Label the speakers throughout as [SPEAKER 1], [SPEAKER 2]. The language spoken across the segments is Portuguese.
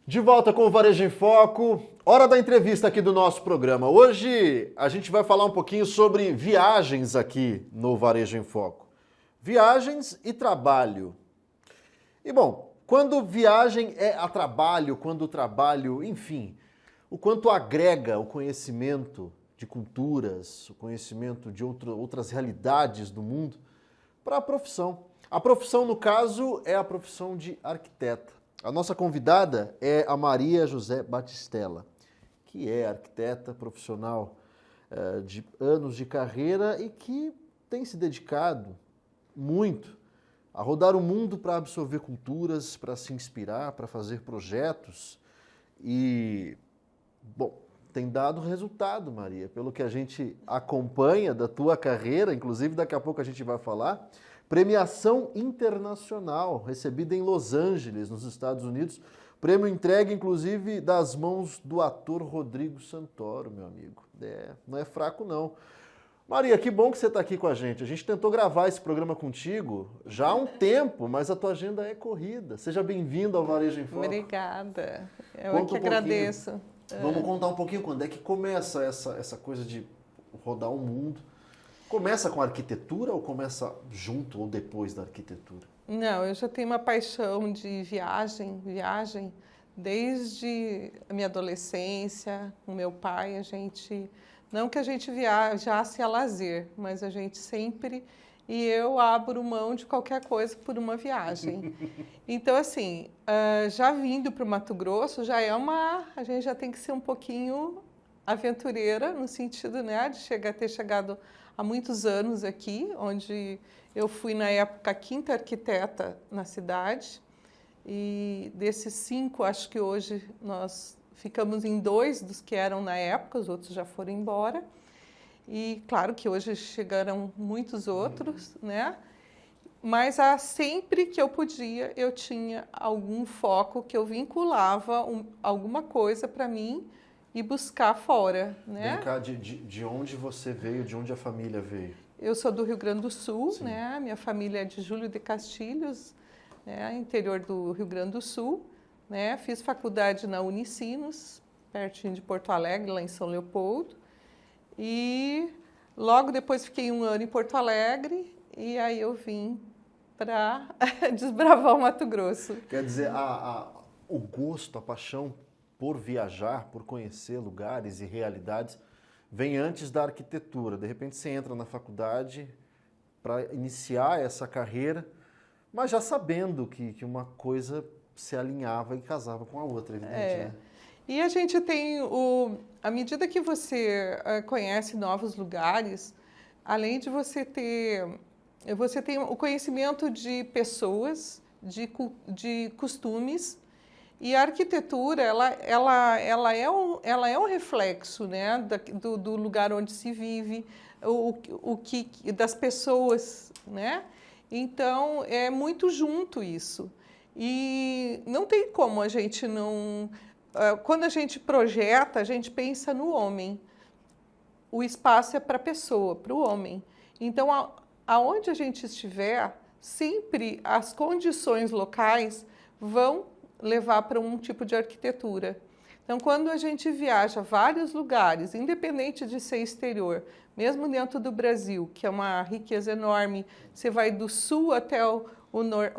[SPEAKER 1] De volta com o Varejo em Foco, hora da entrevista aqui do nosso programa. Hoje a gente vai falar um pouquinho sobre viagens aqui no Varejo em Foco. Viagens e trabalho. E bom, quando viagem é a trabalho, quando o trabalho, enfim, o quanto agrega o conhecimento de culturas, o conhecimento de outras realidades do mundo para a profissão. A profissão, no caso, é a profissão de arquiteta. A nossa convidada é a Maria José Batistella, que é arquiteta profissional de anos de carreira e que tem se dedicado muito a rodar o mundo para absorver culturas, para se inspirar, para fazer projetos e, bom, tem dado resultado, Maria, pelo que a gente acompanha da tua carreira, inclusive daqui a pouco a gente vai falar. Premiação internacional, recebida em Los Angeles, nos Estados Unidos. Prêmio entregue, inclusive, das mãos do ator Rodrigo Santoro, meu amigo. Não é fraco, não. Maria, que bom que você está aqui com a gente. A gente tentou gravar esse programa contigo já há um tempo, mas a tua agenda é corrida. Seja bem-vindo ao Varejo em Foco.
[SPEAKER 2] Obrigada. Eu que agradeço.
[SPEAKER 1] Vamos contar um pouquinho quando é que começa essa coisa de rodar o mundo. Começa com a arquitetura ou começa junto ou depois da arquitetura?
[SPEAKER 2] Não, eu já tenho uma paixão de viagem desde a minha adolescência. Com meu pai, não que a gente viajasse a lazer, mas a gente sempre, e eu abro mão de qualquer coisa por uma viagem. Então, assim, já vindo para o Mato Grosso, a gente já tem que ser um pouquinho aventureira, no sentido, né, de ter chegado há muitos anos aqui, onde eu fui, na época, a quinta arquiteta na cidade. E desses 5, acho que hoje nós ficamos em 2 dos que eram na época, os outros já foram embora. E claro que hoje chegaram muitos outros, né? Mas sempre que eu podia, eu tinha algum foco que eu vinculava alguma coisa para mim e buscar fora, né?
[SPEAKER 1] Vem cá, de onde você veio, de onde a família veio?
[SPEAKER 2] Eu sou do Rio Grande do Sul,
[SPEAKER 1] Sim.
[SPEAKER 2] né? Minha família é de Júlio de Castilhos, né? Interior do Rio Grande do Sul, né? Fiz faculdade na Unicinos, pertinho de Porto Alegre, lá em São Leopoldo. E logo depois fiquei 1 ano em Porto Alegre e aí eu vim para desbravar o Mato Grosso.
[SPEAKER 1] Quer dizer, o gosto, a paixão por viajar, por conhecer lugares e realidades, vem antes da arquitetura. De repente você entra na faculdade para iniciar essa carreira, mas já sabendo que uma coisa se alinhava e casava com a outra, evidente, né?
[SPEAKER 2] E a gente tem, à medida que você conhece novos lugares, além de você tem o conhecimento de pessoas, de costumes. E a arquitetura, ela é um reflexo, né, do lugar onde se vive, das pessoas, né? Então, é muito junto isso. E não tem como a gente não... Quando a gente projeta, a gente pensa no homem. O espaço é para a pessoa, para o homem. Então, aonde a gente estiver, sempre as condições locais vão levar para um tipo de arquitetura. Então, quando a gente viaja a vários lugares, independente de ser exterior, mesmo dentro do Brasil, que é uma riqueza enorme, você vai do sul até o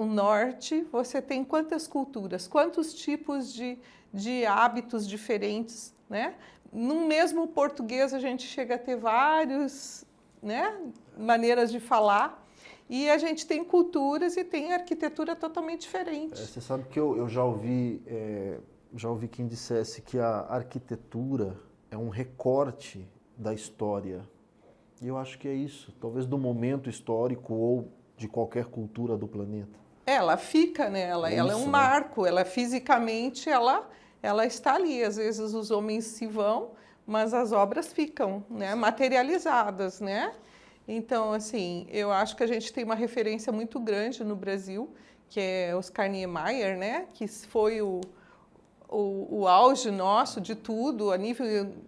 [SPEAKER 2] norte, você tem quantas culturas, quantos tipos de hábitos diferentes, né? No mesmo português, a gente chega a ter várias, né, maneiras de falar. E a gente tem culturas e tem arquitetura totalmente diferente.
[SPEAKER 1] Você sabe que eu já ouvi quem dissesse que a arquitetura é um recorte da história. E eu acho que é isso, talvez do momento histórico ou de qualquer cultura do planeta.
[SPEAKER 2] Ela fica, né? Ela é um marco, ela fisicamente, ela está ali. Às vezes os homens se vão, mas as obras ficam, né, materializadas, né? Então, assim, eu acho que a gente tem uma referência muito grande no Brasil, que é Oscar Niemeyer, né? Que foi o auge nosso de tudo.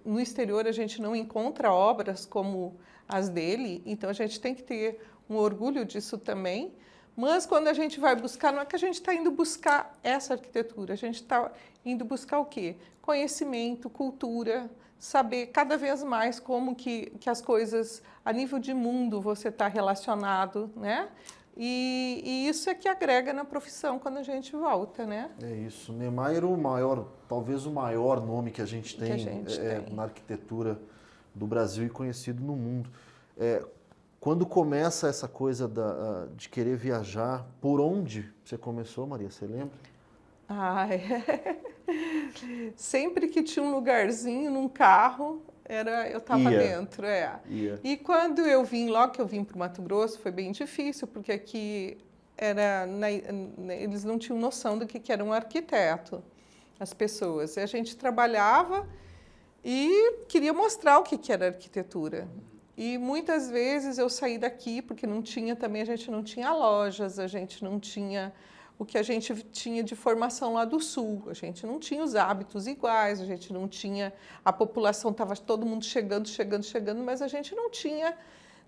[SPEAKER 2] No exterior, a gente não encontra obras como as dele, então a gente tem que ter um orgulho disso também. Mas quando a gente vai buscar, não é que a gente está indo buscar essa arquitetura, a gente está indo buscar o quê? Conhecimento, cultura, saber cada vez mais como que as coisas, a nível de mundo, você está relacionado, né? E isso é que agrega na profissão quando a gente volta, né?
[SPEAKER 1] É isso. Niemeyer, talvez o maior nome que a gente tem, na arquitetura do Brasil e conhecido no mundo. Quando começa essa coisa de querer viajar, por onde você começou, Maria? Você lembra?
[SPEAKER 2] Sempre que tinha um lugarzinho num carro, eu estava dentro. E quando logo que eu vim para o Mato Grosso, foi bem difícil, porque aqui eles não tinham noção do que era um arquiteto, as pessoas. E a gente trabalhava e queria mostrar o que era arquitetura. E muitas vezes eu saí daqui, porque a gente não tinha lojas, a gente não tinha o que a gente tinha de formação lá do Sul. A gente não tinha os hábitos iguais, a gente não tinha... A população estava todo mundo chegando, mas a gente não tinha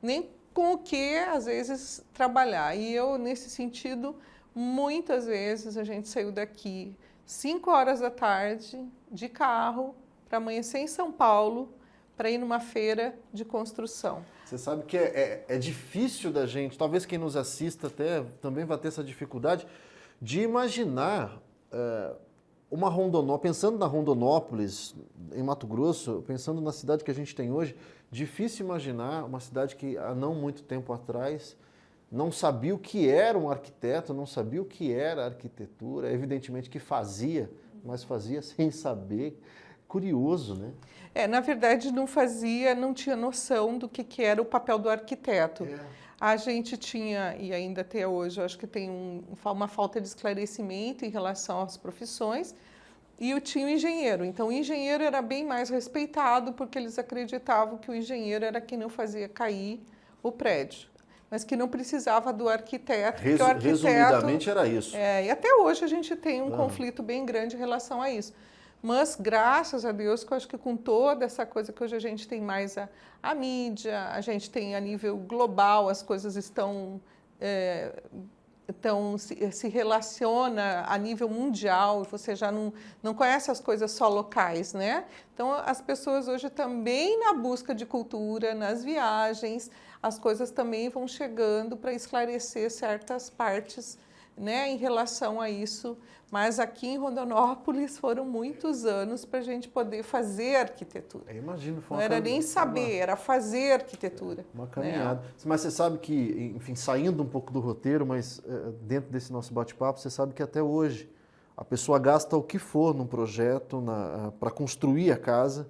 [SPEAKER 2] nem com o que, às vezes, trabalhar. E eu, nesse sentido, muitas vezes a gente saiu daqui 5 horas da tarde, de carro, para amanhecer em São Paulo, para ir numa feira de construção.
[SPEAKER 1] Você sabe que é difícil da gente, talvez quem nos assista até também vai ter essa dificuldade, de imaginar pensando na Rondonópolis, em Mato Grosso, pensando na cidade que a gente tem hoje, difícil imaginar uma cidade que há não muito tempo atrás não sabia o que era um arquiteto, não sabia o que era arquitetura, evidentemente que fazia, mas fazia sem saber. Curioso, né?
[SPEAKER 2] Na verdade, não tinha noção do que era o papel do arquiteto. A gente tinha, e ainda até hoje, eu acho que tem uma falta de esclarecimento em relação às profissões, e eu tinha o engenheiro. Então, o engenheiro era bem mais respeitado, porque eles acreditavam que o engenheiro era quem não fazia cair o prédio, mas que não precisava do arquiteto.
[SPEAKER 1] Resumidamente, era isso.
[SPEAKER 2] E até hoje a gente tem um conflito bem grande em relação a isso. Mas, graças a Deus, que eu acho que com toda essa coisa que hoje a gente tem mais a mídia, a gente tem a nível global, as coisas se relaciona a nível mundial, você já não conhece as coisas só locais, né? Então, as pessoas hoje também na busca de cultura, nas viagens, as coisas também vão chegando para esclarecer certas partes, né, em relação a isso. Mas aqui em Rondonópolis foram muitos anos para a gente poder fazer arquitetura.
[SPEAKER 1] Eu imagino.
[SPEAKER 2] Não era nem saber, era fazer arquitetura.
[SPEAKER 1] Uma caminhada. Mas você sabe que, enfim, saindo um pouco do roteiro, mas dentro desse nosso bate-papo, você sabe que até hoje a pessoa gasta o que for num projeto para construir a casa,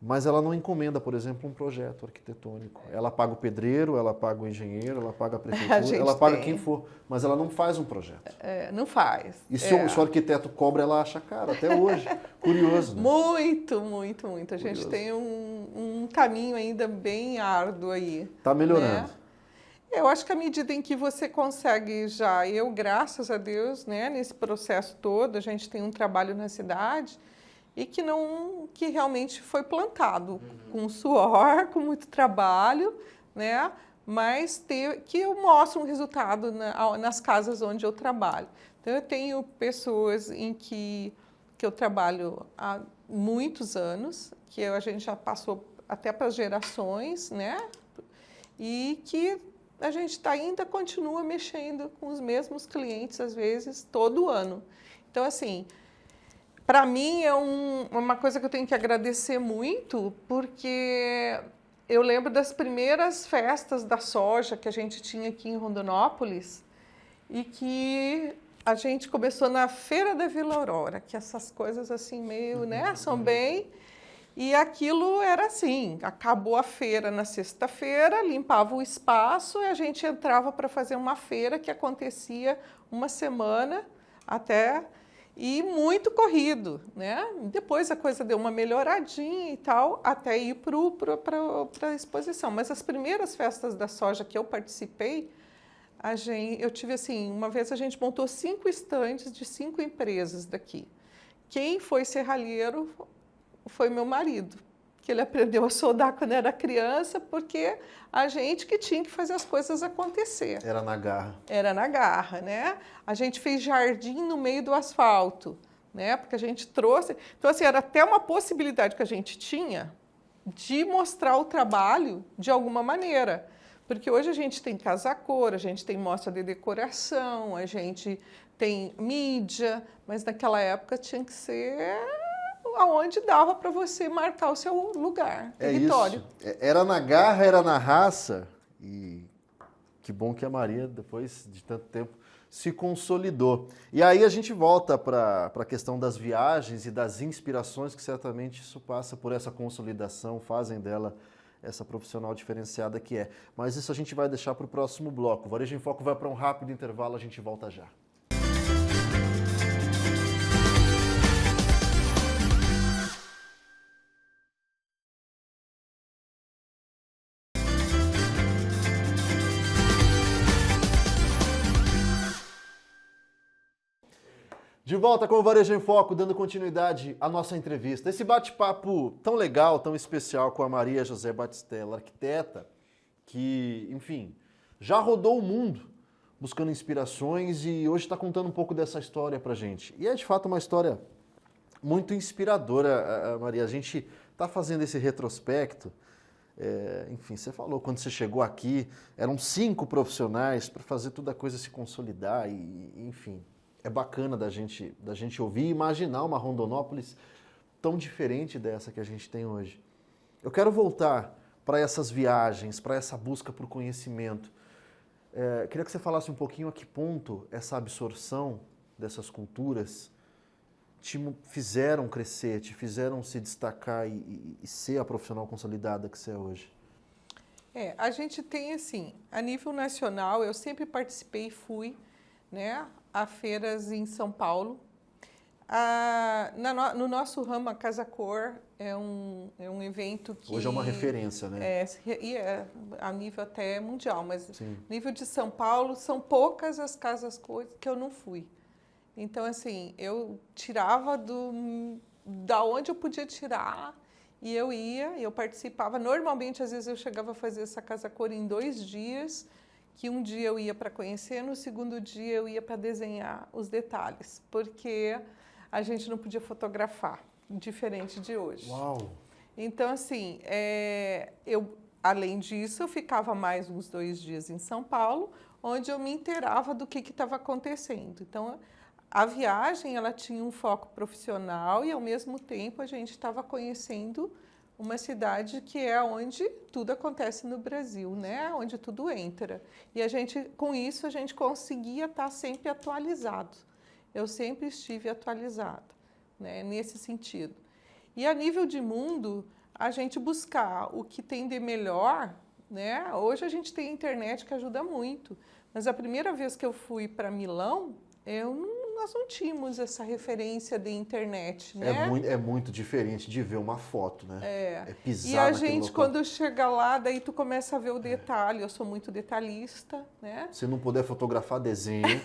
[SPEAKER 1] mas ela não encomenda, por exemplo, um projeto arquitetônico. Ela paga o pedreiro, ela paga o engenheiro, ela paga a prefeitura, ela paga quem for, mas ela não faz um projeto.
[SPEAKER 2] Não faz.
[SPEAKER 1] E se o arquiteto cobra, ela acha caro, até hoje. Curioso, né?
[SPEAKER 2] Muito, muito, muito. A gente tem um caminho ainda bem árduo aí.
[SPEAKER 1] Está melhorando.
[SPEAKER 2] Né? Eu acho que à medida em que você consegue graças a Deus, né, nesse processo todo, a gente tem um trabalho na cidade e que realmente foi plantado com suor, com muito trabalho, né? Mas que eu mostro um resultado nas casas onde eu trabalho. Então, eu tenho pessoas que eu trabalho há muitos anos, que a gente já passou até para as gerações, né? E que a gente ainda continua mexendo com os mesmos clientes, às vezes, todo ano. Então, assim, para mim é uma coisa que eu tenho que agradecer muito, porque eu lembro das primeiras festas da soja que a gente tinha aqui em Rondonópolis e que a gente começou na Feira da Vila Aurora, que essas coisas assim meio, né, são bem... E aquilo era assim, acabou a feira na sexta-feira, limpava o espaço e a gente entrava para fazer uma feira que acontecia uma semana até... E muito corrido, né? Depois a coisa deu uma melhoradinha e tal, até ir para a exposição. Mas as primeiras festas da soja que eu participei, eu tive assim, uma vez a gente montou 5 estandes de 5 empresas daqui. Quem foi serralheiro foi meu marido, que ele aprendeu a soldar quando era criança, porque a gente que tinha que fazer as coisas acontecer.
[SPEAKER 1] Era na garra.
[SPEAKER 2] Era na garra, né? A gente fez jardim no meio do asfalto, né? Porque a gente trouxe... Então, assim, era até uma possibilidade que a gente tinha de mostrar o trabalho de alguma maneira. Porque hoje a gente tem casa-cor, a gente tem mostra de decoração, a gente tem mídia, mas naquela época tinha que ser aonde dava para você marcar o seu lugar, território.
[SPEAKER 1] Isso. Era na garra, era na raça, e que bom que a Maria, depois de tanto tempo, se consolidou. E aí a gente volta para a questão das viagens e das inspirações, que certamente isso passa por essa consolidação, fazem dela essa profissional diferenciada que é. Mas isso a gente vai deixar para o próximo bloco. O Varejo em Foco vai para um rápido intervalo, a gente volta já. De volta com o Varejo em Foco, dando continuidade à nossa entrevista. Esse bate-papo tão legal, tão especial com a Maria José Batistella, arquiteta, que, enfim, já rodou o mundo buscando inspirações e hoje está contando um pouco dessa história pra gente. E é, de fato, uma história muito inspiradora, Maria. A gente está fazendo esse retrospecto. Enfim, você falou, quando você chegou aqui, eram 5 profissionais para fazer toda a coisa se consolidar e enfim... É bacana da gente ouvir e imaginar uma Rondonópolis tão diferente dessa que a gente tem hoje. Eu quero voltar para essas viagens, para essa busca por conhecimento. Queria que você falasse um pouquinho a que ponto essa absorção dessas culturas te fizeram crescer, te fizeram se destacar e ser a profissional consolidada que você é hoje.
[SPEAKER 2] A gente tem, assim, a nível nacional, eu sempre participei e fui, né, a feiras em São Paulo. No nosso ramo, a Casa Cor é um evento que...
[SPEAKER 1] Hoje é uma referência, né?
[SPEAKER 2] A nível até mundial, mas
[SPEAKER 1] Sim.
[SPEAKER 2] nível de São Paulo, são poucas as Casas Cor que eu não fui. Então, assim, eu tirava da onde eu podia tirar e eu ia, eu participava. Normalmente, às vezes, eu chegava a fazer essa Casa Cor em 2 dias, que um dia eu ia para conhecer, no segundo dia eu ia para desenhar os detalhes, porque a gente não podia fotografar, diferente de hoje.
[SPEAKER 1] Uau!
[SPEAKER 2] Então, assim, além disso, eu ficava mais uns 2 dias em São Paulo, onde eu me inteirava do que estava acontecendo. Então, a viagem, ela tinha um foco profissional e, ao mesmo tempo, a gente estava conhecendo uma cidade que é onde tudo acontece no Brasil, né? Onde tudo entra. E com isso, a gente conseguia estar sempre atualizado. Eu sempre estive atualizada, né? Nesse sentido. E a nível de mundo, a gente buscar o que tem de melhor, né? Hoje a gente tem a internet que ajuda muito. Mas a primeira vez que eu fui para Milão, nós não tínhamos essa referência de internet, né?
[SPEAKER 1] É muito diferente de ver uma foto, né? É pisar
[SPEAKER 2] E a
[SPEAKER 1] naquele
[SPEAKER 2] gente,
[SPEAKER 1] local.
[SPEAKER 2] quando chega lá, daí tu começa a ver o detalhe. Eu sou muito detalhista, né?
[SPEAKER 1] Se não puder fotografar desenho,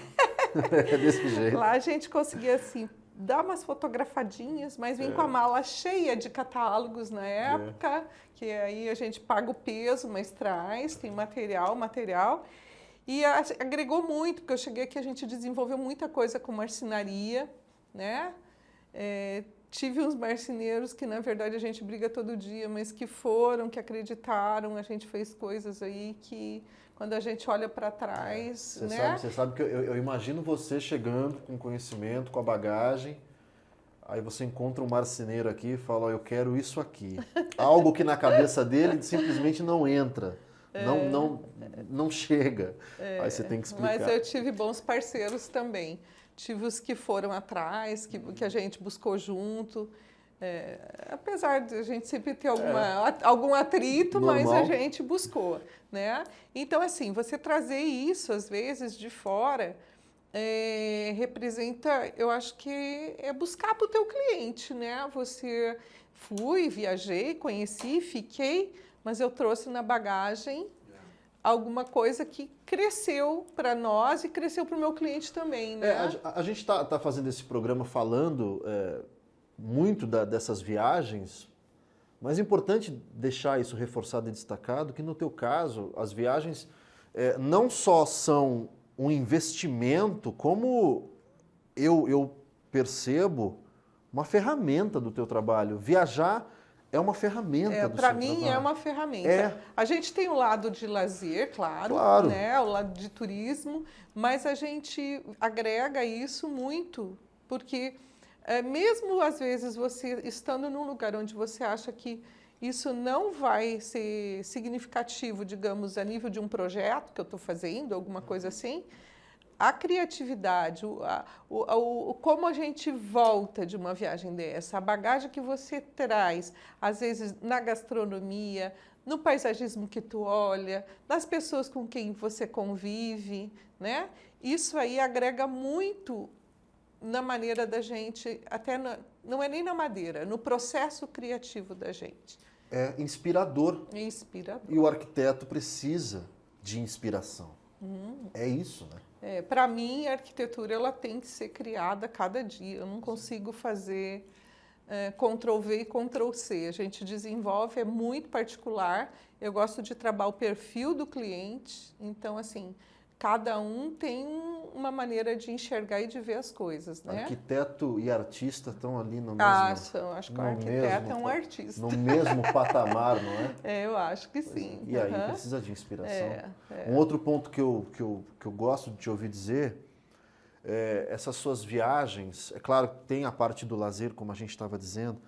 [SPEAKER 1] é desse jeito.
[SPEAKER 2] Lá a gente conseguia, assim, dar umas fotografadinhas, mas vem com a mala cheia de catálogos na época, que aí a gente paga o peso, mas traz, tem material. E agregou muito, porque eu cheguei aqui, a gente desenvolveu muita coisa com marcenaria, né? Tive uns marceneiros que, na verdade, a gente briga todo dia, mas que acreditaram, a gente fez coisas aí que, quando a gente olha para trás, né?
[SPEAKER 1] Você sabe que eu imagino você chegando com conhecimento, com a bagagem, aí você encontra um marceneiro aqui e fala, eu quero isso aqui. Algo que na cabeça dele simplesmente não entra. Não chega. Aí você tem que explicar.
[SPEAKER 2] Mas eu tive bons parceiros também. Tive os que foram atrás, que a gente buscou junto. Apesar de a gente sempre ter algum atrito,
[SPEAKER 1] Normal.
[SPEAKER 2] mas a gente buscou, né? Então, assim, você trazer isso, às vezes, de fora, representa, eu acho que é buscar para o teu cliente, né? Viajei, conheci, fiquei, mas eu trouxe na bagagem alguma coisa que cresceu para nós e cresceu para o meu cliente também, né?
[SPEAKER 1] A gente está fazendo esse programa falando muito dessas viagens, Mas é importante deixar isso reforçado e destacado, que no teu caso, as viagens não só são um investimento, como eu percebo, uma ferramenta do teu trabalho. Viajar é uma ferramenta do seu trabalho.
[SPEAKER 2] Para mim é uma ferramenta. A gente tem o lado de lazer, claro, né? O lado de turismo, mas a gente agrega isso muito, porque mesmo às vezes você estando num lugar onde você acha que isso não vai ser significativo, digamos, a nível de um projeto que eu estou fazendo, alguma coisa assim, a criatividade, como a gente volta de uma viagem dessa, a bagagem que você traz, às vezes na gastronomia, no paisagismo que tu olha, nas pessoas com quem você convive, né? Isso aí agrega muito na maneira da gente, não é nem na maneira, no processo criativo da gente.
[SPEAKER 1] É inspirador.
[SPEAKER 2] É inspirador.
[SPEAKER 1] E o arquiteto precisa de inspiração. É isso, né?
[SPEAKER 2] Para mim, a arquitetura ela tem que ser criada a cada dia. Eu não consigo fazer Ctrl+V e Ctrl+C. A gente desenvolve, é muito particular. Eu gosto de trabalhar o perfil do cliente. Então, assim, cada um tem uma maneira de enxergar e de ver as coisas, né?
[SPEAKER 1] Arquiteto e artista estão ali no mesmo...
[SPEAKER 2] Acho que o arquiteto é um artista.
[SPEAKER 1] No mesmo patamar, não é?
[SPEAKER 2] Eu acho que sim.
[SPEAKER 1] E aí precisa de inspiração. Um outro ponto que eu gosto de te ouvir dizer é essas suas viagens, é claro que tem a parte do lazer, como a gente estava dizendo,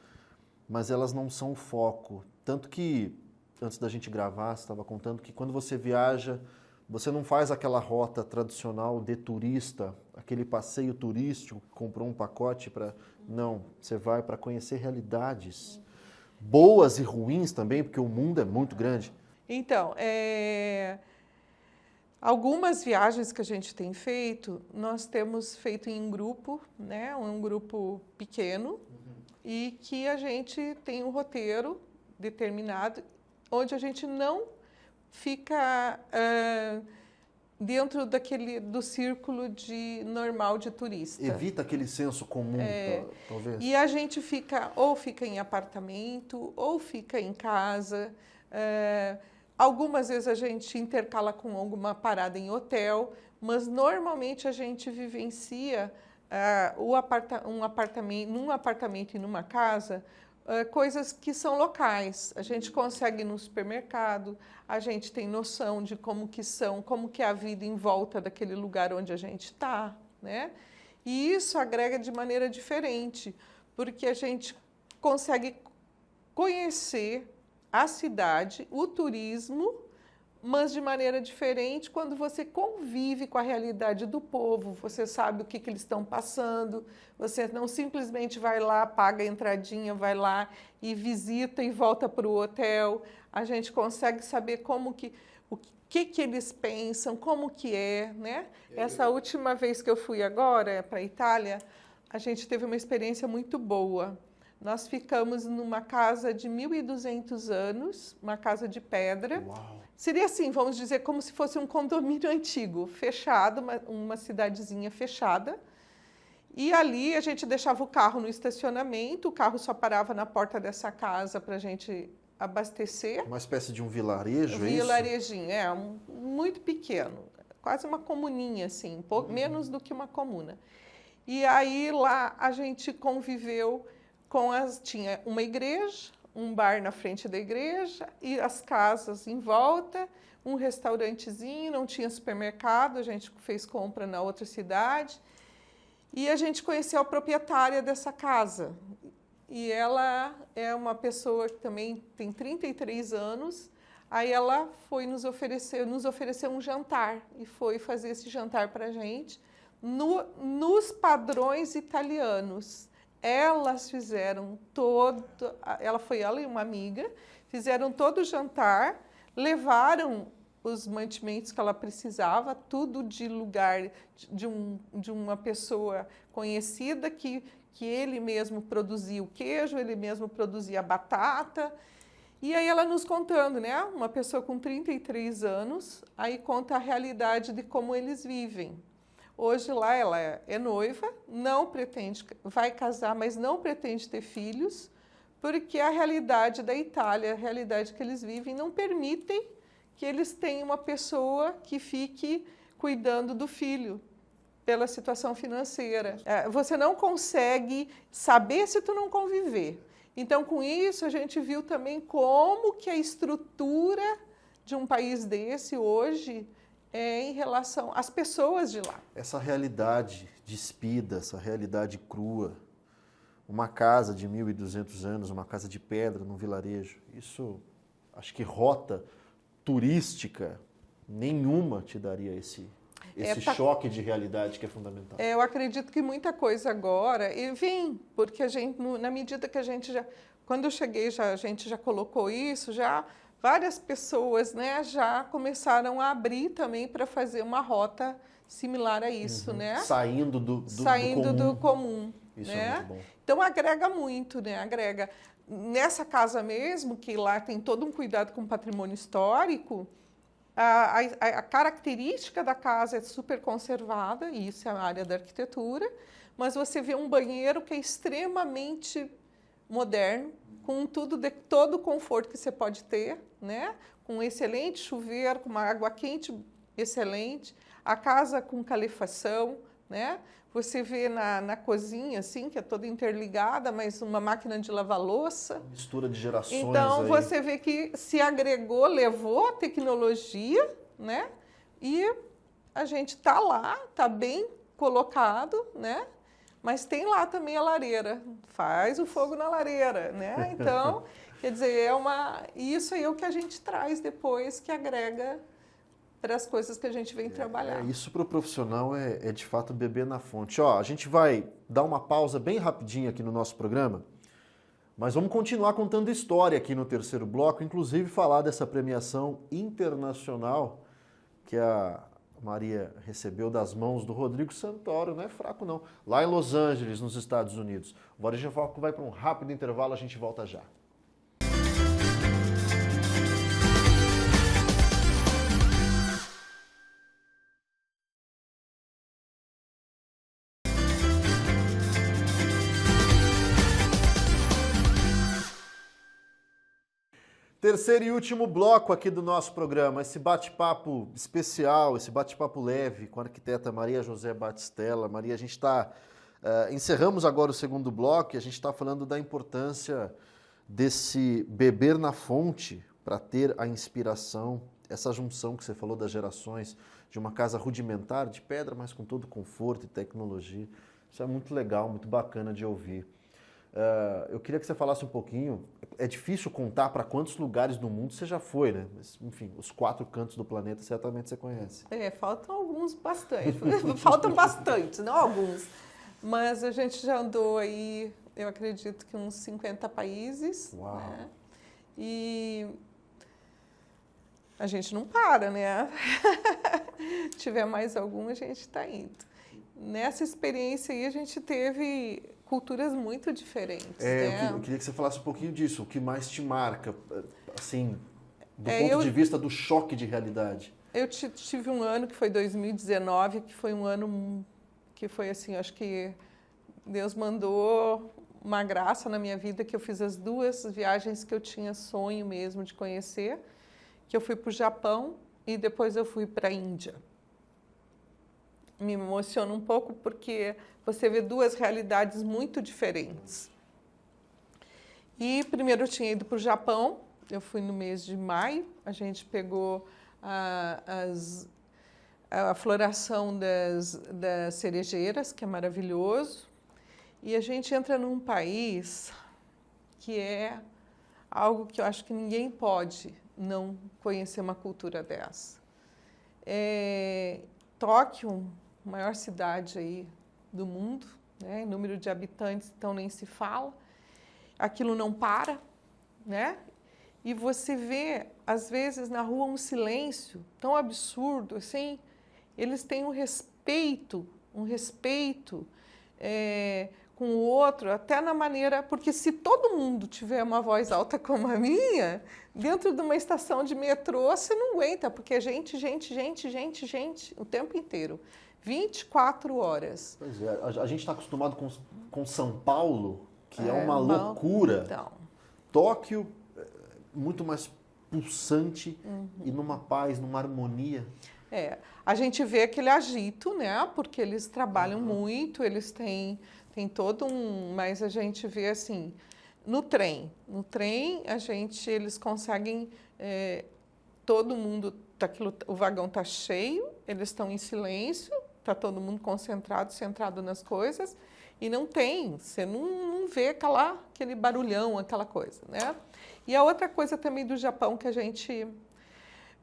[SPEAKER 1] mas elas não são o foco. Tanto que, antes da gente gravar, você estava contando que quando você viaja, você não faz aquela rota tradicional de turista, aquele passeio turístico, comprou um pacote para... Não, você vai para conhecer realidades boas e ruins também, porque o mundo é muito grande.
[SPEAKER 2] Então, algumas viagens que a gente tem feito, nós temos feito em grupo, né? Um grupo pequeno, e que a gente tem um roteiro determinado, onde a gente não fica dentro do círculo normal de turista.
[SPEAKER 1] Evita aquele senso comum, talvez.
[SPEAKER 2] E a gente fica em apartamento, ou fica em casa. Algumas vezes a gente intercala com alguma parada em hotel, mas normalmente a gente vivencia num apartamento e numa casa, coisas que são locais. A gente consegue ir no supermercado, a gente tem noção de como que é a vida em volta daquele lugar onde a gente está, né? E isso agrega de maneira diferente, porque a gente consegue conhecer a cidade, o turismo, mas de maneira diferente quando você convive com a realidade do povo, você sabe o que eles estão passando, você não simplesmente vai lá, paga a entradinha, vai lá e visita e volta para o hotel. A gente consegue saber o que eles pensam, como que é, né? Essa última vez que eu fui agora para a Itália, a gente teve uma experiência muito boa. Nós ficamos numa casa de 1.200 anos, uma casa de pedra.
[SPEAKER 1] Uau.
[SPEAKER 2] Seria assim, vamos dizer, como se fosse um condomínio antigo, fechado, uma cidadezinha fechada. E ali a gente deixava o carro no estacionamento, o carro só parava na porta dessa casa para a gente abastecer.
[SPEAKER 1] Uma espécie de um vilarejo, é isso?
[SPEAKER 2] Vilarejinho, muito pequeno, quase uma comuninha, assim, menos do que uma comuna. E aí lá a gente conviveu tinha uma igreja, um bar na frente da igreja e as casas em volta, um restaurantezinho, não tinha supermercado, a gente fez compra na outra cidade e a gente conheceu a proprietária dessa casa. E ela é uma pessoa que também tem 33 anos, aí ela foi nos ofereceu um jantar e foi fazer esse jantar para a gente nos padrões italianos. Elas fizeram ela e uma amiga, fizeram todo o jantar, levaram os mantimentos que ela precisava, tudo de lugar de uma pessoa conhecida que ele mesmo produzia o queijo, ele mesmo produzia a batata. E aí ela nos contando, né? Uma pessoa com 33 anos, aí conta a realidade de como eles vivem. Hoje lá ela é noiva, vai casar, mas não pretende ter filhos, porque a realidade da Itália, a realidade que eles vivem, não permitem que eles tenham uma pessoa que fique cuidando do filho pela situação financeira. Você não consegue saber se tu não conviver. Então, com isso, a gente viu também como que a estrutura de um país desse hoje é em relação às pessoas de lá.
[SPEAKER 1] Essa realidade despida, essa realidade crua, uma casa de 1.200 anos, uma casa de pedra num vilarejo, isso, acho que rota turística nenhuma te daria esse choque de realidade que é fundamental.
[SPEAKER 2] Eu acredito que muita coisa agora, e vem, porque a gente, na medida que a gente já, quando eu cheguei, a gente já colocou isso, já várias pessoas, né, já começaram a abrir também para fazer uma rota similar a isso, né?
[SPEAKER 1] Saindo
[SPEAKER 2] do comum.
[SPEAKER 1] Isso
[SPEAKER 2] né?
[SPEAKER 1] é muito bom.
[SPEAKER 2] Então agrega muito, né? Agrega. Nessa casa mesmo, que lá tem todo um cuidado com o patrimônio histórico, a característica da casa é super conservada, e isso é a área da arquitetura, mas você vê um banheiro que é extremamente moderno, com todo o conforto que você pode ter, né? Com um excelente chuveiro, com uma água quente excelente, a casa com calefação, né? Você vê na cozinha, assim, que é toda interligada, mas uma máquina de lavar louça.
[SPEAKER 1] Mistura de gerações.
[SPEAKER 2] Então,
[SPEAKER 1] aí.
[SPEAKER 2] você vê que se agregou, levou a tecnologia, né? E a gente está lá, está bem colocado, né? Mas tem lá também a lareira. Faz o fogo na lareira, né? Então, quer dizer, isso aí é o que a gente traz depois, que agrega para as coisas que a gente vem trabalhar.
[SPEAKER 1] Isso para o profissional é de fato beber na fonte. Ó, a gente vai dar uma pausa bem rapidinho aqui no nosso programa, mas vamos continuar contando história aqui no terceiro bloco, inclusive falar dessa premiação internacional que a Maria recebeu das mãos do Rodrigo Santoro, não é fraco não, lá em Los Angeles, nos Estados Unidos. O Varejão Foco vai para um rápido intervalo, a gente volta já. Terceiro e último bloco aqui do nosso programa, esse bate-papo especial, esse bate-papo leve com a arquiteta Maria José Batistella. Maria, a gente está... encerramos agora o segundo bloco e a gente está falando da importância desse beber na fonte para ter a inspiração, essa junção que você falou das gerações, de uma casa rudimentar, de pedra, mas com todo conforto e tecnologia. Isso é muito legal, muito bacana de ouvir. Eu queria que você falasse um pouquinho, é difícil contar para quantos lugares do mundo você já foi, né? Mas, enfim, os 4 cantos do planeta certamente você conhece.
[SPEAKER 2] Faltam alguns bastante, faltam bastante, não alguns, mas a gente já andou aí, eu acredito que uns 50 países.
[SPEAKER 1] Uau.
[SPEAKER 2] Né? E a gente não para, né? Se tiver mais algum, a gente está indo. Nessa experiência aí a gente teve culturas muito diferentes. Né?
[SPEAKER 1] Eu queria que você falasse um pouquinho disso, o que mais te marca, assim, do ponto de vista do choque de realidade.
[SPEAKER 2] Eu tive um ano que foi 2019, que foi um ano que foi assim, acho que Deus mandou uma graça na minha vida, que eu fiz as 2 viagens que eu tinha sonho mesmo de conhecer, que eu fui para o Japão e depois eu fui para a Índia. Me emociona um pouco porque você vê 2 realidades muito diferentes. E primeiro eu tinha ido para o Japão, eu fui no mês de maio, a gente pegou a floração das cerejeiras, que é maravilhoso, e a gente entra num país que é algo que eu acho que ninguém pode não conhecer uma cultura dessa. Tóquio, maior cidade aí do mundo, né? Em número de habitantes, então nem se fala. Aquilo não para, né? E você vê, às vezes, na rua um silêncio tão absurdo, assim. Eles têm um respeito com o outro, até na maneira... Porque se todo mundo tiver uma voz alta como a minha, dentro de uma estação de metrô, você não aguenta, porque é gente, o tempo inteiro. 24 horas.
[SPEAKER 1] Pois é, a gente está acostumado com São Paulo, que é uma loucura.
[SPEAKER 2] Então,
[SPEAKER 1] Tóquio, muito mais pulsante e numa paz, numa harmonia.
[SPEAKER 2] A gente vê aquele agito, né? Porque eles trabalham muito, eles têm todo um... Mas a gente vê assim, no trem, eles conseguem... todo mundo, o vagão está cheio, eles estão em silêncio, está todo mundo concentrado, centrado nas coisas, e você não vê aquele barulhão, aquela coisa, né? E a outra coisa também do Japão que a gente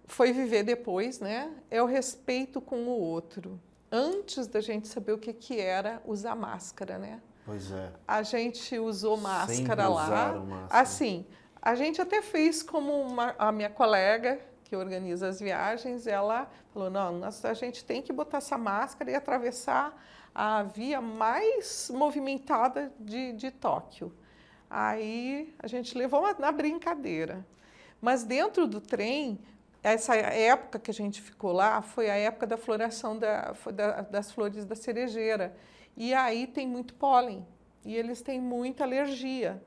[SPEAKER 2] foi viver depois, né, é o respeito com o outro. Antes da gente saber o que era usar máscara, né?
[SPEAKER 1] Pois é.
[SPEAKER 2] A gente usou máscara
[SPEAKER 1] Sempre
[SPEAKER 2] lá.
[SPEAKER 1] usaram máscara.
[SPEAKER 2] Assim, a gente até fez como a minha colega que organiza as viagens, ela falou, não, a gente tem que botar essa máscara e atravessar a via mais movimentada de Tóquio. Aí a gente levou na brincadeira. Mas dentro do trem, essa época que a gente ficou lá foi a época da floração das flores da cerejeira. E aí tem muito pólen e eles têm muita alergia.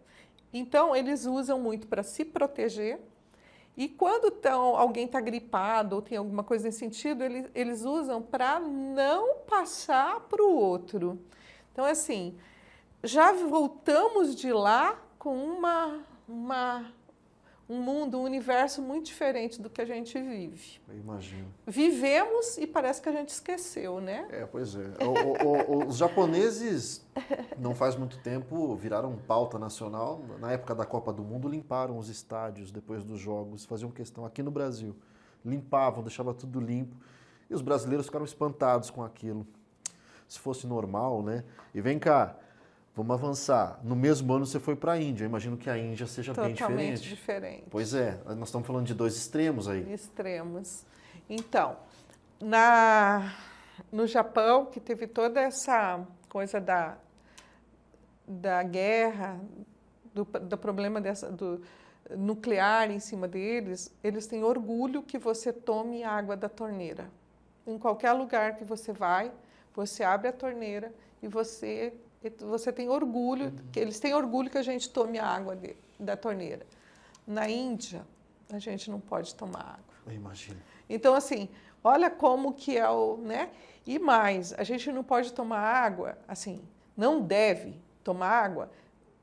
[SPEAKER 2] Então, eles usam muito para se proteger. E quando alguém está gripado ou tem alguma coisa nesse sentido, eles usam para não passar para o outro. Então, assim, já voltamos de lá com um mundo, um universo muito diferente do que a gente vive.
[SPEAKER 1] Eu imagino.
[SPEAKER 2] Vivemos e parece que a gente esqueceu, né?
[SPEAKER 1] Pois é. Os japoneses, não faz muito tempo, viraram pauta nacional. Na época da Copa do Mundo, limparam os estádios depois dos jogos, faziam questão aqui no Brasil. Limpavam, deixavam tudo limpo. E os brasileiros ficaram espantados com aquilo. Se fosse normal, né? E vem cá, vamos avançar. No mesmo ano você foi para a Índia. Eu imagino que a Índia seja bem diferente.
[SPEAKER 2] Totalmente diferente.
[SPEAKER 1] Pois é, nós estamos falando de dois extremos aí.
[SPEAKER 2] Extremos. Então, no Japão, que teve toda essa coisa da guerra, do problema do nuclear em cima deles, eles têm orgulho que você tome água da torneira. Em qualquer lugar que você vai, você abre a torneira e você tem orgulho, que eles têm orgulho que a gente tome a água da torneira. Na Índia, a gente não pode tomar água.
[SPEAKER 1] Eu imagino.
[SPEAKER 2] Então, assim, olha como que é né? E mais, a gente não pode tomar água, assim, não deve tomar água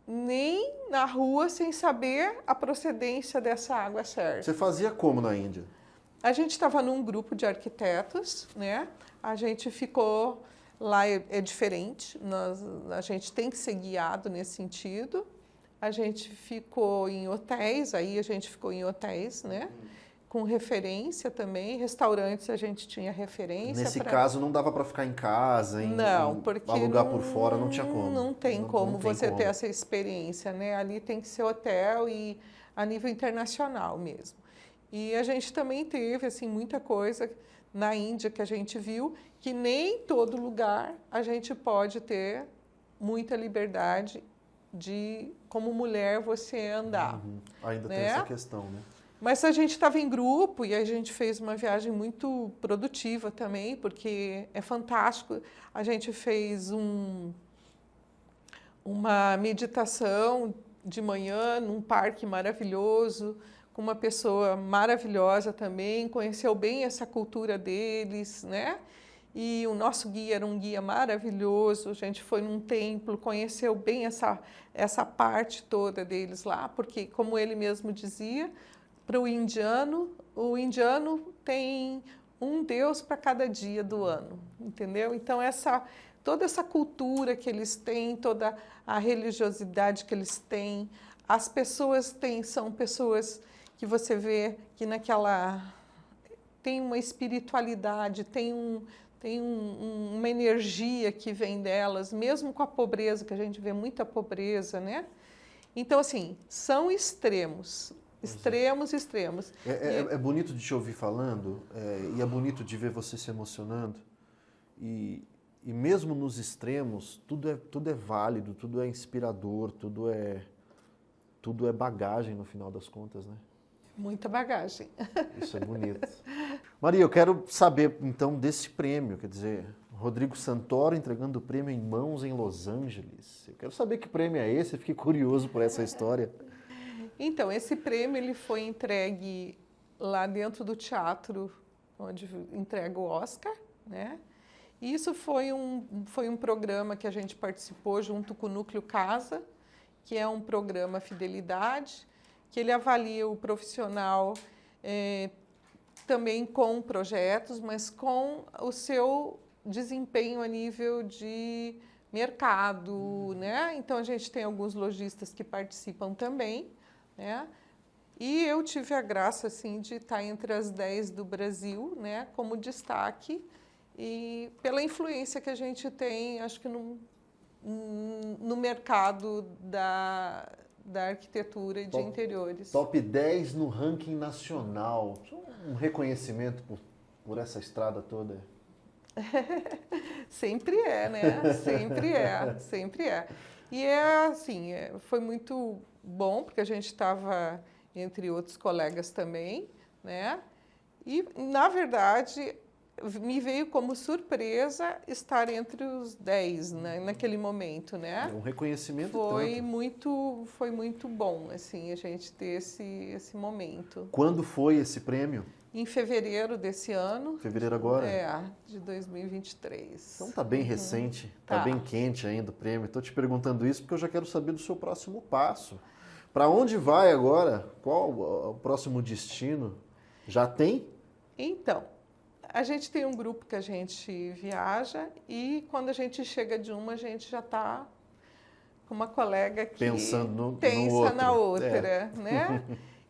[SPEAKER 2] nem na rua sem saber a procedência dessa água certa.
[SPEAKER 1] Você fazia como na Índia?
[SPEAKER 2] A gente estava num grupo de arquitetos, né? A gente ficou... Lá é diferente, a gente tem que ser guiado nesse sentido. A gente ficou em hotéis, né? Com referência também. Restaurantes a gente tinha referência.
[SPEAKER 1] Nesse caso não dava para ficar em casa,
[SPEAKER 2] porque
[SPEAKER 1] alugar por fora, não tinha como.
[SPEAKER 2] Não tem como você ter essa experiência, né? Ali tem que ser hotel e a nível internacional mesmo. E a gente também teve assim muita coisa na Índia que a gente viu que nem todo lugar a gente pode ter muita liberdade de, como mulher, você andar.
[SPEAKER 1] Ainda
[SPEAKER 2] né?
[SPEAKER 1] tem essa questão, né?
[SPEAKER 2] Mas a gente estava em grupo e a gente fez uma viagem muito produtiva também, porque é fantástico. A gente fez uma meditação de manhã num parque maravilhoso, com uma pessoa maravilhosa também, conheceu bem essa cultura deles, né? E o nosso guia era um guia maravilhoso, a gente foi num templo, conheceu bem essa parte toda deles lá, porque, como ele mesmo dizia, para o indiano tem um Deus para cada dia do ano, entendeu? Então, toda essa cultura que eles têm, toda a religiosidade que eles têm, as pessoas são pessoas que você vê que tem uma espiritualidade, tem uma energia que vem delas, mesmo com a pobreza, que a gente vê muita pobreza, né? Então, assim, são extremos. Extremos.
[SPEAKER 1] É bonito de te ouvir falando, e é bonito de ver você se emocionando. E mesmo nos extremos, tudo é válido, tudo é inspirador, tudo é bagagem no final das contas, né?
[SPEAKER 2] Muita bagagem.
[SPEAKER 1] Isso é bonito. Maria, eu quero saber, então, desse prêmio. Quer dizer, Rodrigo Santoro entregando o prêmio em mãos em Los Angeles. Eu quero saber que prêmio é esse, eu fiquei curioso por essa história.
[SPEAKER 2] Então, esse prêmio ele foi entregue lá dentro do teatro, onde entrega o Oscar, né? E isso foi um programa que a gente participou junto com o Núcleo Casa, que é um programa Fidelidade, que ele avalia o profissional também com projetos, mas com o seu desempenho a nível de mercado, né? Então, a gente tem alguns lojistas que participam também, né? E eu tive a graça, assim, de estar entre as 10 do Brasil, né? Como destaque, e pela influência que a gente tem, acho que no mercado da arquitetura e de interiores.
[SPEAKER 1] Top 10 no ranking nacional. Um reconhecimento por essa estrada toda.
[SPEAKER 2] Sempre é, né? Sempre é, sempre é. E é assim, foi muito bom, porque a gente estava entre outros colegas também, né? E, na verdade, me veio como surpresa estar entre os 10, né, naquele momento, né?
[SPEAKER 1] É um reconhecimento
[SPEAKER 2] foi
[SPEAKER 1] tanto.
[SPEAKER 2] foi muito bom, assim, a gente ter esse momento.
[SPEAKER 1] Quando foi esse prêmio?
[SPEAKER 2] Em fevereiro desse ano.
[SPEAKER 1] Fevereiro agora?
[SPEAKER 2] De 2023.
[SPEAKER 1] Então tá bem recente, tá bem quente ainda o prêmio. Estou te perguntando isso porque eu já quero saber do seu próximo passo. Para onde vai agora? Qual o próximo destino? Já tem?
[SPEAKER 2] Então, a gente tem um grupo que a gente viaja e quando a gente chega de uma, a gente já está com uma colega que
[SPEAKER 1] pensando
[SPEAKER 2] pensa na outra, né?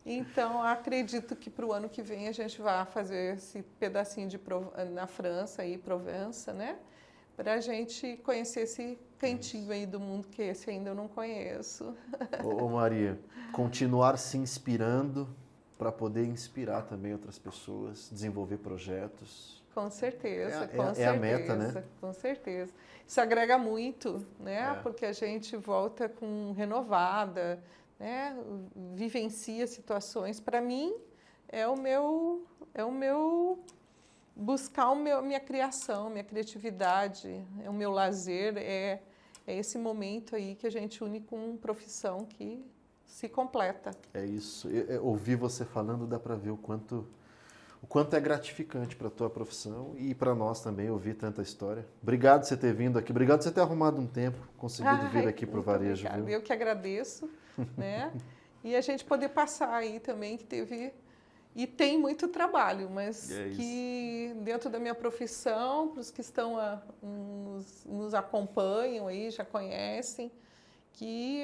[SPEAKER 2] Então, acredito que para o ano que vem a gente vai fazer esse pedacinho na França, aí, Provença, né? Para a gente conhecer esse cantinho aí do mundo que esse ainda eu não conheço.
[SPEAKER 1] Ô Maria, continuar se inspirando para poder inspirar também outras pessoas, desenvolver projetos.
[SPEAKER 2] Com certeza,
[SPEAKER 1] é a meta, né?
[SPEAKER 2] Com certeza. Isso agrega muito, né? Porque a gente volta renovada, né? Vivencia situações. Para mim, é o meu buscar minha criação, minha criatividade, é o meu lazer, é esse momento aí que a gente une com profissão que se completa.
[SPEAKER 1] É isso. Ouvir você falando dá para ver o quanto é gratificante para a tua profissão e para nós também ouvir tanta história. Obrigado por você ter vindo aqui, obrigado por você ter arrumado um tempo, conseguido vir aqui para o Varejo. Viu?
[SPEAKER 2] Eu que agradeço, né? E a gente poder passar aí também que teve e tem muito trabalho, mas que dentro da minha profissão, para os que estão nos acompanham aí, já conhecem, que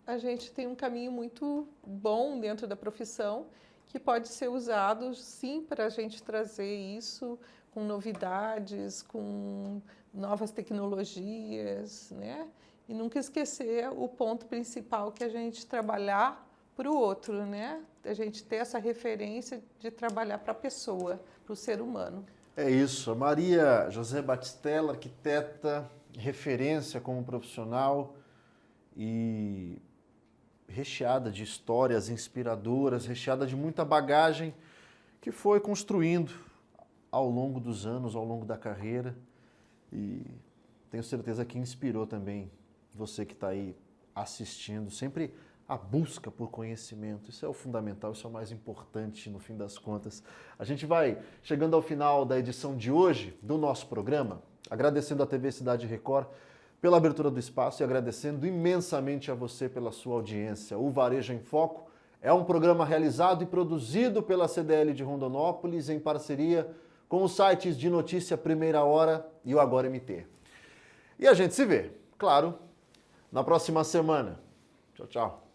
[SPEAKER 2] a gente tem um caminho muito bom dentro da profissão que pode ser usado, sim, para a gente trazer isso com novidades, com novas tecnologias, né? E nunca esquecer o ponto principal que é a gente trabalhar para o outro, né? A gente ter essa referência de trabalhar para a pessoa, para o ser humano.
[SPEAKER 1] É isso. A Maria José Batistella, arquiteta, referência como profissional e recheada de histórias inspiradoras, recheada de muita bagagem que foi construindo ao longo dos anos, ao longo da carreira. E tenho certeza que inspirou também você que está aí assistindo. Sempre a busca por conhecimento, isso é o fundamental, isso é o mais importante no fim das contas. A gente vai chegando ao final da edição de hoje do nosso programa, agradecendo a TV Cidade Record pela abertura do espaço e agradecendo imensamente a você pela sua audiência. O Varejo em Foco é um programa realizado e produzido pela CDL de Rondonópolis em parceria com os sites de notícia Primeira Hora e o Agora MT. E a gente se vê, claro, na próxima semana. Tchau, tchau.